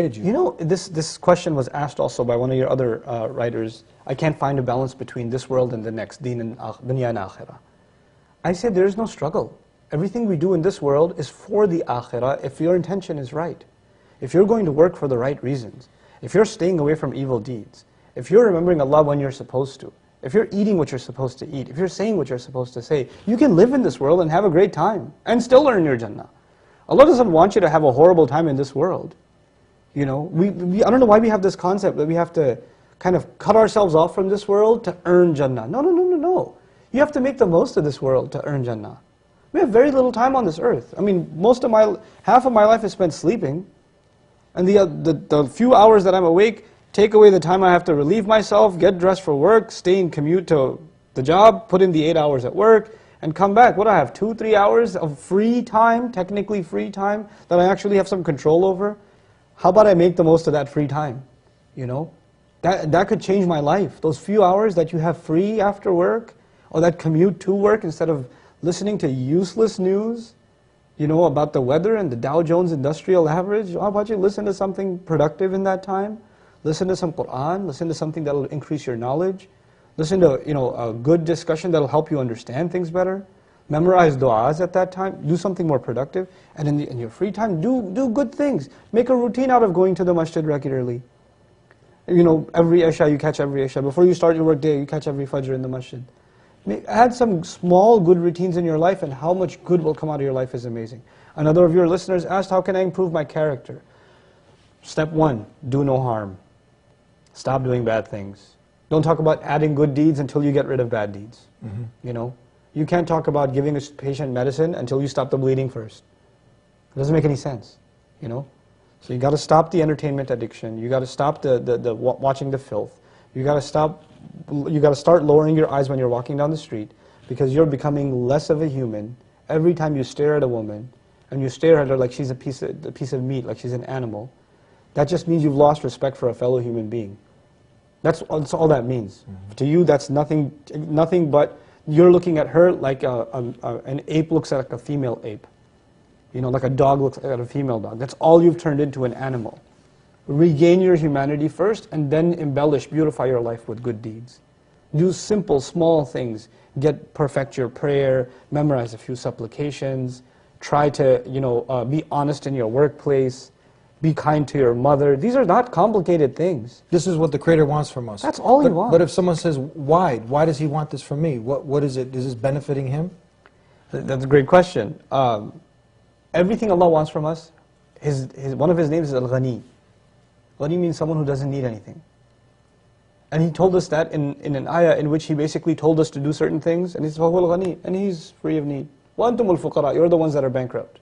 You know, this question was asked also by one of your other writers. I can't find a balance between this world and the next, dunya and akhirah. I said there is no struggle. Everything we do in this world is for the akhirah if your intention is right. If you're going to work for the right reasons, if you're staying away from evil deeds, if you're remembering Allah when you're supposed to, if you're eating what you're supposed to eat, if you're saying what you're supposed to say, you can live in this world and have a great time and still earn your Jannah. Allah doesn't want you to have a horrible time in this world. You know, I don't know why we have this concept that we have to kind of cut ourselves off from this world to earn Jannah. No. You have to make the most of this world to earn Jannah. We have very little time on this earth. I mean, half of my life is spent sleeping. And the few hours that I'm awake take away the time I have to relieve myself, get dressed for work, stay and commute to the job, put in the 8 hours at work, and come back. What do I have, 2-3 hours of free time, technically free time, that I actually have some control over? How about I make the most of that free time? You know, that could change my life. Those few hours that you have free after work, or that commute to work instead of listening to useless news, you know, about the weather and the Dow Jones Industrial Average. How about you listen to something productive in that time? Listen to some Quran, listen to something that will increase your knowledge. Listen to, you know, a good discussion that will help you understand things better. Memorize du'as at that time, do something more productive, and in your free time, do good things. Make a routine out of going to the masjid regularly. You know, every Isha, you catch every Isha. Before you start your work day, you catch every Fajr in the masjid. Add some small good routines in your life, and how much good will come out of your life is amazing. Another of your listeners asked, how can I improve my character? Step 1, do no harm. Stop doing bad things. Don't talk about adding good deeds until you get rid of bad deeds. You know? You can't talk about giving a patient medicine until you stop the bleeding first. It doesn't make any sense, you know? So you got to stop the entertainment addiction. You got to stop the watching the filth. You got to start lowering your eyes when you're walking down the street, because you're becoming less of a human every time you stare at a woman and you stare at her like she's a piece of meat, like she's an animal. That just means you've lost respect for a fellow human being. That's all that means. To you, that's nothing but you're looking at her like an ape looks at a female ape. You know, like a dog looks at a female dog. That's all you've turned into, an animal. Regain your humanity first, and then embellish, beautify your life with good deeds. Do simple, small things. Perfect your prayer, memorize a few supplications, try to, you know, be honest in your workplace, be kind to your mother. These are not complicated things. This is what the Creator wants from us. That's all He wants. But if someone says, why? Why does He want this from me? What is it? Is this benefiting Him? That's a great question. Everything Allah wants from us, one of His names is Al-Ghani. Ghani means someone who doesn't need anything. And He told us that in an ayah in which He basically told us to do certain things, and He says, فَهُوَ الْغَنِي, and He's free of need. وَأَنْتُمُ الْفُقَرَاء, you're the ones that are bankrupt.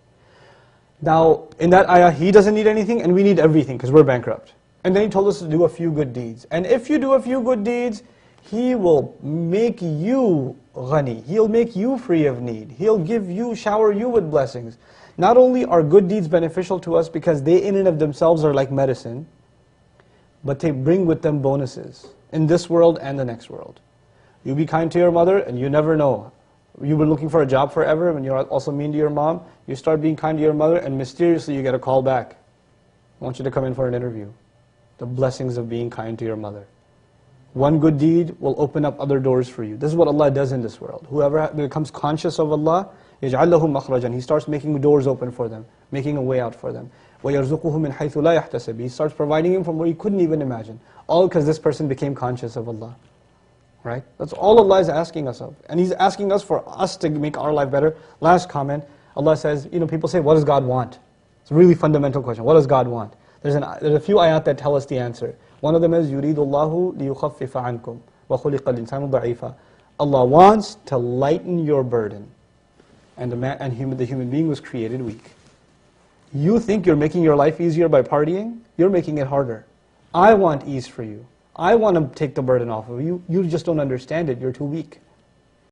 Now, in that ayah, He doesn't need anything, and we need everything, because we're bankrupt. And then He told us to do a few good deeds. And if you do a few good deeds, He will make you ghani. He'll make you free of need. He'll shower you with blessings. Not only are good deeds beneficial to us because they in and of themselves are like medicine, but they bring with them bonuses in this world and the next world. You be kind to your mother, and you never know. You've been looking for a job forever, and you're also mean to your mom. You start being kind to your mother, and mysteriously you get a call back. I want you to come in for an interview. The blessings of being kind to your mother. One good deed will open up other doors for you. This is what Allah does in this world. Whoever becomes conscious of Allah, يَجْعَلْ لَهُ مَخْرَجًا. He starts making doors open for them, making a way out for them. وَيَرْزُقُهُ مِنْ حَيْثُ لَا يَحْتَسِبُ. He starts providing him from where he couldn't even imagine. All because this person became conscious of Allah. Right? That's all Allah is asking us of. And He's asking us for us to make our life better. Last comment, Allah says, you know, people say, what does God want? It's a really fundamental question. What does God want? There's a few ayat that tell us the answer. One of them is, يُرِيدُ اللَّهُ لِيُخَفِّفَ عَنْكُمْ وَخُلِقَ الْإِنسَانُ ضَعِيفًا. Allah wants to lighten your burden. And the human being was created weak. You think you're making your life easier by partying? You're making it harder. I want ease for you. I want to take the burden off of you. You just don't understand it. You're too weak.